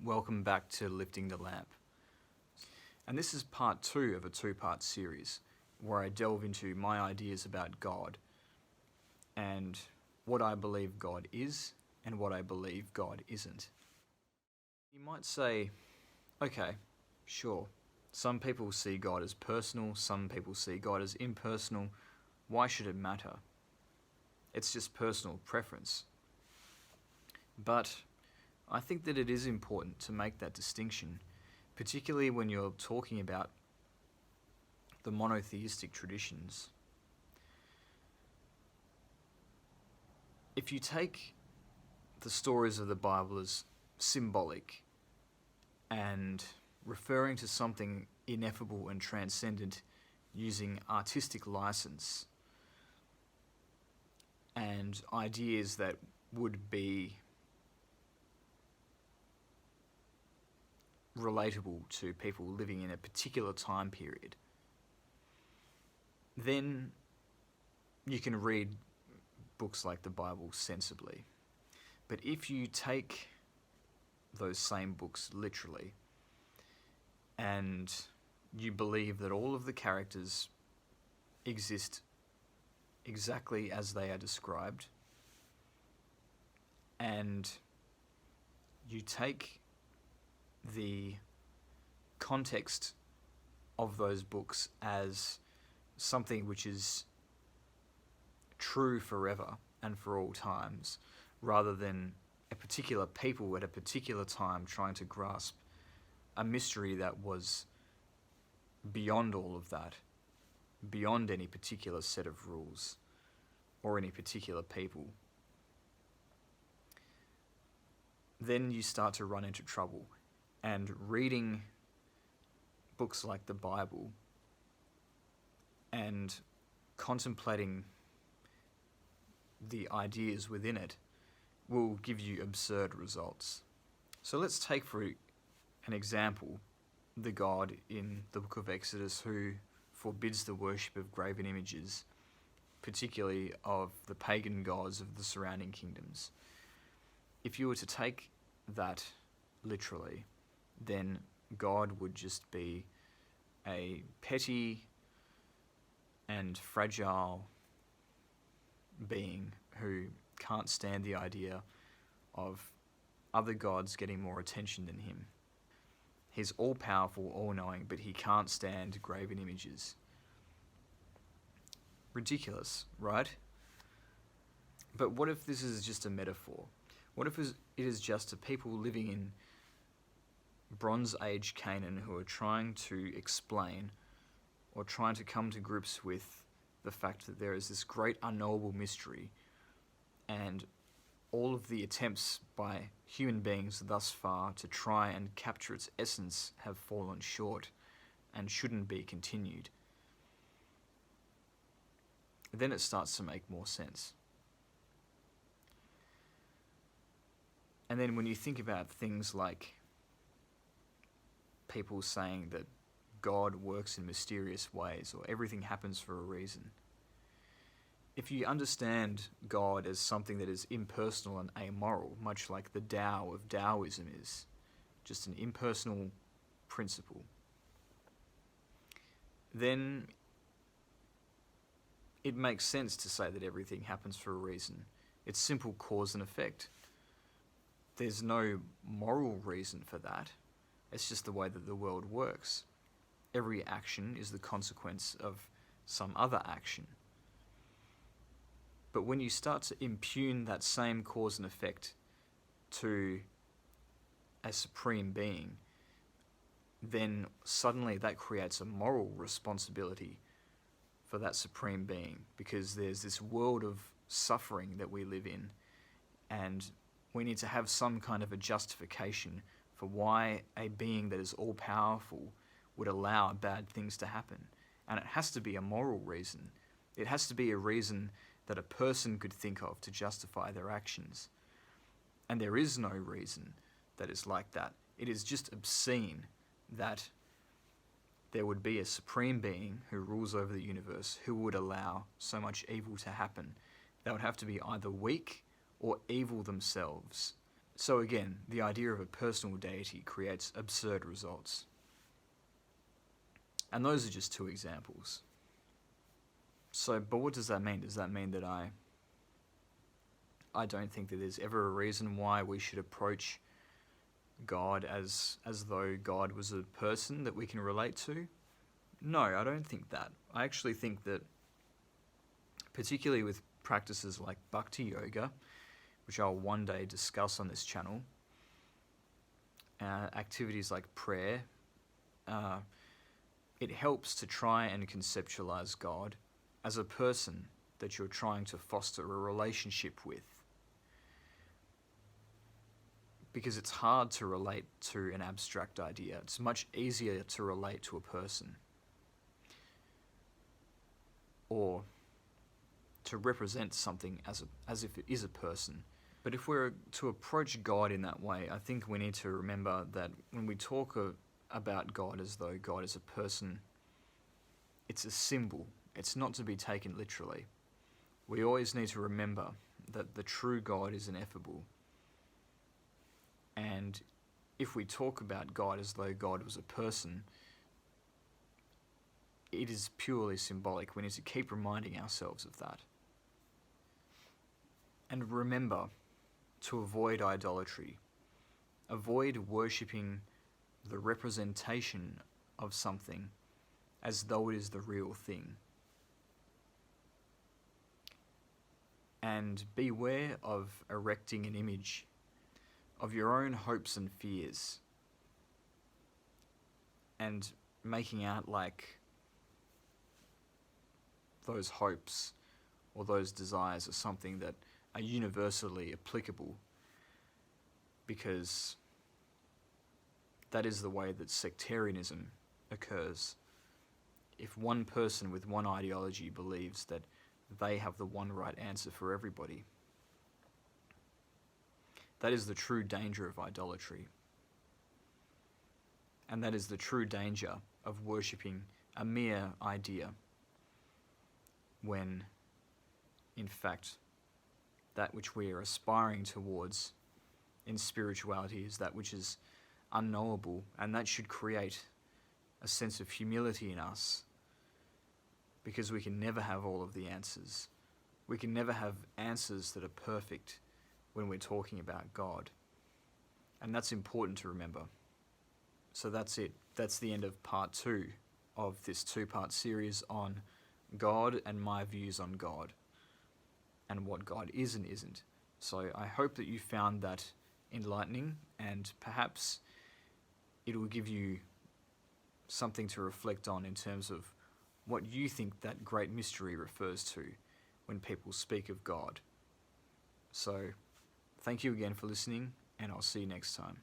welcome back to Lifting the Lamp. And this is part 2 of a 2-part series where I delve into my ideas about God and what I believe God is and what I believe God isn't. You might say, okay, sure, some people see God as personal, some people see God as impersonal. Why should it matter? It's just personal preference. But I think that it is important to make that distinction, particularly when you're talking about the monotheistic traditions. If you take the stories of the Bible as symbolic and referring to something ineffable and transcendent using artistic license and ideas that would be relatable to people living in a particular time period, then you can read books like the Bible sensibly. But if you take those same books literally and you believe that all of the characters exist exactly as they are described, and you take the context of those books as something which is true forever and for all times, rather than a particular people at a particular time trying to grasp a mystery that was beyond all of that, beyond any particular set of rules or any particular people, then you start to run into trouble. And reading books like the Bible and contemplating the ideas within it will give you absurd results. So let's take for an example the God in the book of Exodus who forbids the worship of graven images, particularly of the pagan gods of the surrounding kingdoms. If you were to take that literally, then God would just be a petty and fragile being who can't stand the idea of other gods getting more attention than him. He's all-powerful, all-knowing, but he can't stand graven images. Ridiculous, right? But what if this is just a metaphor? What if it is just a people living in Bronze Age Canaan who are trying to explain or trying to come to grips with the fact that there is this great unknowable mystery, and all of the attempts by human beings thus far to try and capture its essence have fallen short and shouldn't be continued? Then it starts to make more sense. And then when you think about things like people saying that God works in mysterious ways or everything happens for a reason, if you understand God as something that is impersonal and amoral, much like the Tao of Taoism is, just an impersonal principle, then it makes sense to say that everything happens for a reason. It's simple cause and effect. There's no moral reason for that. It's just the way that the world works. Every action is the consequence of some other action. But when you start to impugn that same cause and effect to a supreme being, then suddenly that creates a moral responsibility for that supreme being, because there's this world of suffering that we live in, and we need to have some kind of a justification for why a being that is all-powerful would allow bad things to happen. And it has to be a moral reason. It has to be a reason that a person could think of to justify their actions. And there is no reason that is like that. It is just obscene that there would be a supreme being who rules over the universe who would allow so much evil to happen. They would have to be either weak or evil themselves. So again, the idea of a personal deity creates absurd results. And those are just two examples. So, but what does that mean? Does that mean that I don't think that there's ever a reason why we should approach God as though God was a person that we can relate to? No, I don't think that. I actually think that, particularly with practices like bhakti yoga, which I'll one day discuss on this channel, activities like prayer, it helps to try and conceptualize God as a person that you're trying to foster a relationship with. Because it's hard to relate to an abstract idea. It's much easier to relate to a person, or to represent something as if it is a person. But if we're to approach God in that way, I think we need to remember that when we talk about God as though God is a person, it's a symbol. It's not to be taken literally. We always need to remember that the true God is ineffable. And if we talk about God as though God was a person, it is purely symbolic. We need to keep reminding ourselves of that. And remember to avoid idolatry. Avoid worshipping the representation of something as though it is the real thing. And beware of erecting an image of your own hopes and fears and making out like those hopes or those desires are something that are universally applicable, because that is the way that sectarianism occurs. If one person with one ideology believes that they have the one right answer for everybody, that is the true danger of idolatry. And that is the true danger of worshipping a mere idea, when, in fact, that which we are aspiring towards in spirituality is that which is unknowable, and that should create a sense of humility in us, because we can never have all of the answers. We can never have answers that are perfect when we're talking about God. And that's important to remember. So that's it. That's the end of part 2 of this 2-part series on God and my views on God and what God is and isn't. So I hope that you found that enlightening, and perhaps it will give you something to reflect on in terms of what you think that great mystery refers to when people speak of God. So thank you again for listening, and I'll see you next time.